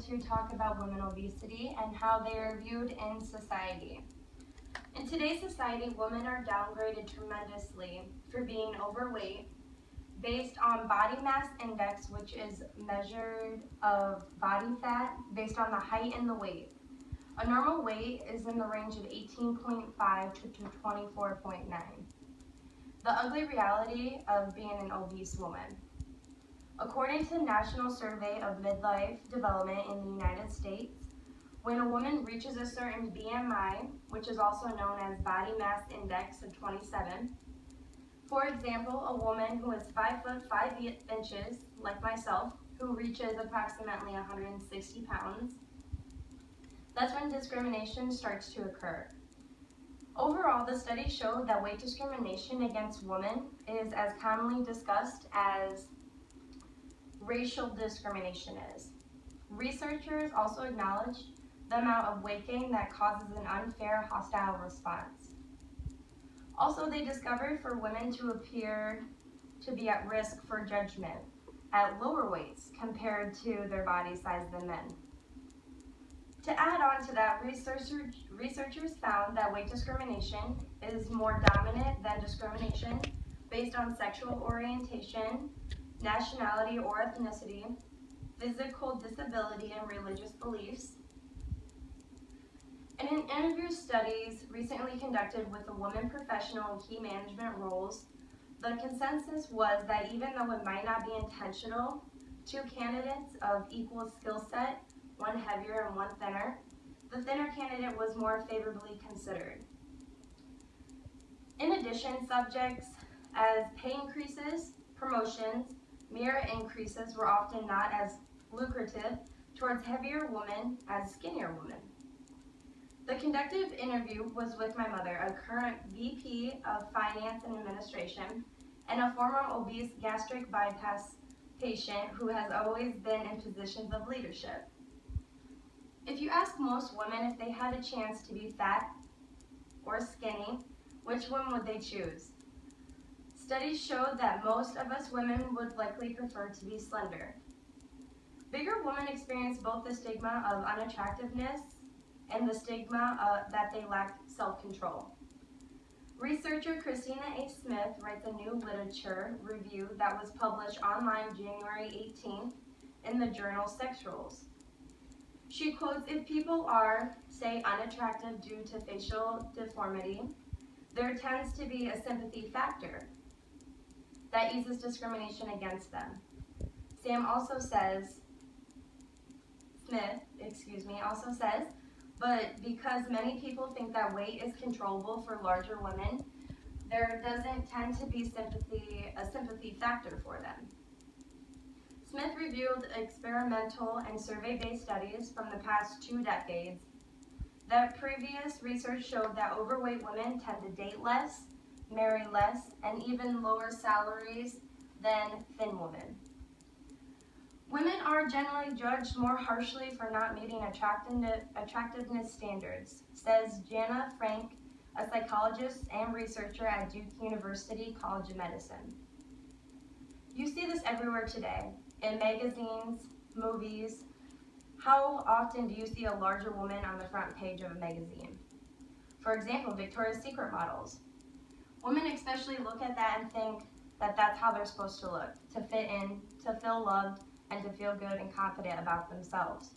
to talk about women obesity and how they are viewed in society. In today's society, women are downgraded tremendously for being overweight based on body mass index, which is measured of body fat based on the height and the weight. A normal weight is in the range of 18.5 to 24.9. The ugly reality of being an obese woman. According to the National Survey of Midlife Development in the United States, when a woman reaches a certain BMI, which is also known as body mass index of 27, for example, a woman who is 5 foot 5 inches, like myself, who reaches approximately 160 pounds, that's when discrimination starts to occur. Overall, the studies show that weight discrimination against women is as commonly discussed as racial discrimination is. Researchers also acknowledge the amount of weight gain that causes an unfair, hostile response. Also, they discovered for women to appear to be at risk for judgment at lower weights compared to their body size than men. To add on to that, researchers found that weight discrimination is more dominant than discrimination based on sexual orientation, nationality or ethnicity, physical disability, and religious beliefs. In an interview studies recently conducted with a woman professional in key management roles, the consensus was that even though it might not be intentional, two candidates of equal skill set, one heavier and one thinner, the thinner candidate was more favorably considered. In addition, subjects as pay increases, promotions, merit increases were often not as lucrative towards heavier women as skinnier women. The conductive interview was with my mother, a current VP of Finance and Administration, and a former obese gastric bypass patient who has always been in positions of leadership. If you ask most women if they had a chance to be fat or skinny, which one would they choose? Studies showed that most of us women would likely prefer to be slender. Bigger women experience both the stigma of unattractiveness and the stigma that they lack self-control. Researcher Christina A. Smith writes a new literature review that was published online January 18th in the journal Sexuals. She quotes, "If people are, say, unattractive due to facial deformity, there tends to be a sympathy factor that eases discrimination against them." Smith also says, "But because many people think that weight is controllable for larger women, there doesn't tend to be a sympathy factor for them." Smith reviewed experimental and survey-based studies from the past 2 decades that previous research showed that overweight women tend to date less, marry less, and even lower salaries than thin women. Women are generally judged more harshly for not meeting attractiveness standards, says Jana Frank, a psychologist and researcher at Duke University College of Medicine. You see this everywhere today, in magazines, movies. How often do you see a larger woman on the front page of a magazine? For example, Victoria's Secret models. Women especially look at that and think that that's how they're supposed to look, to fit in, to feel loved, and to feel good and confident about themselves.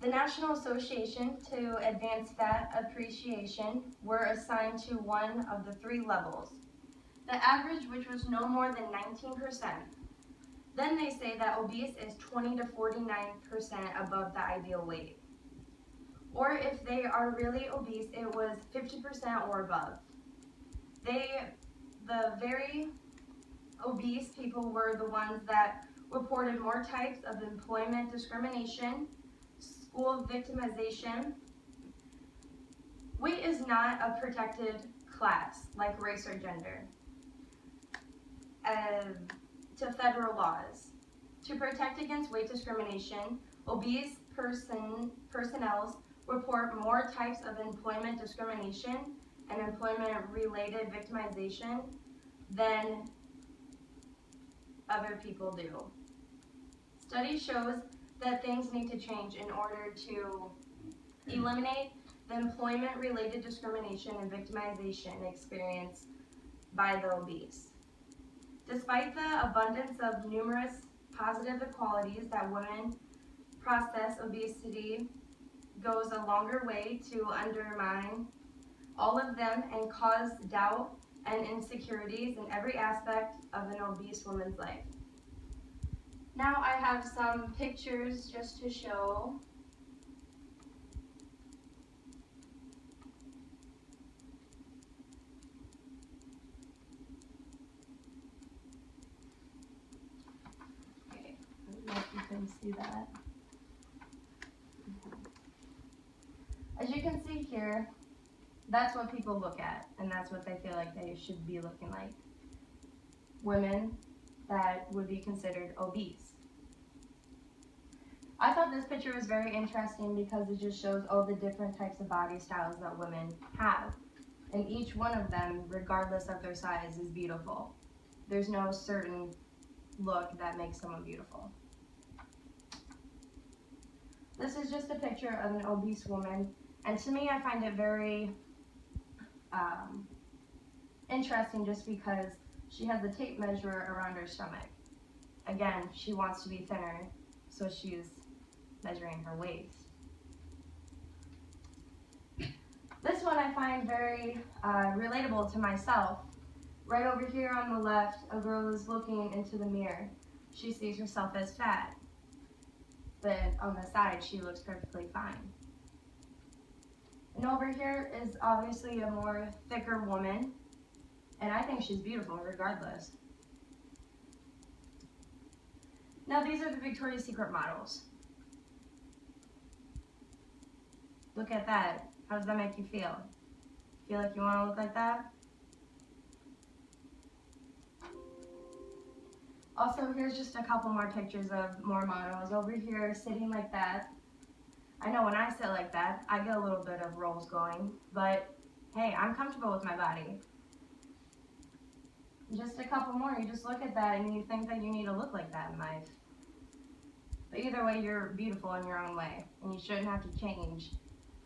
The National Association to Advance Fat Appreciation were assigned to one of the 3 levels, the average, which was no more than 19%. Then they say that obese is 20 to 49% above the ideal weight. Or if they are really obese, it was 50% or above. The very obese people were the ones that reported more types of employment discrimination, school victimization. Weight is not a protected class like race or gender to federal laws. To protect against weight discrimination, obese personnel report more types of employment discrimination and employment-related victimization than other people do. Study shows that things need to change in order to eliminate the employment-related discrimination and victimization experienced by the obese. Despite the abundance of numerous positive equalities that women process, obesity goes a longer way to undermine all of them and cause doubt and insecurities in every aspect of an obese woman's life. Now I have some pictures just to show. Okay, I don't know if you can see that. As you can see here, that's what people look at, and that's what they feel like they should be looking like. Women that would be considered obese. I thought this picture was very interesting because it just shows all the different types of body styles that women have. And each one of them, regardless of their size, is beautiful. There's no certain look that makes someone beautiful. This is just a picture of an obese woman, and to me I find it very interesting just because she has a tape measure around her stomach. Again, she wants to be thinner, so she's measuring her waist. This one I find very relatable to myself. Right over here on the left, a girl is looking into the mirror. She sees herself as fat, but on the side she looks perfectly fine. And over here is obviously a more thicker woman, and I think she's beautiful regardless. Now these are the Victoria's Secret models. Look at that. How does that make you feel? Feel like you want to look like that? Also, here's just a couple more pictures of more models. Over here, sitting like that. I know when I sit like that, I get a little bit of rolls going, but hey, I'm comfortable with my body. Just a couple more, you just look at that and you think that you need to look like that in life. But either way, you're beautiful in your own way, and you shouldn't have to change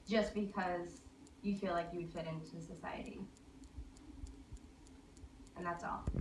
just because you feel like you would fit into society. And that's all.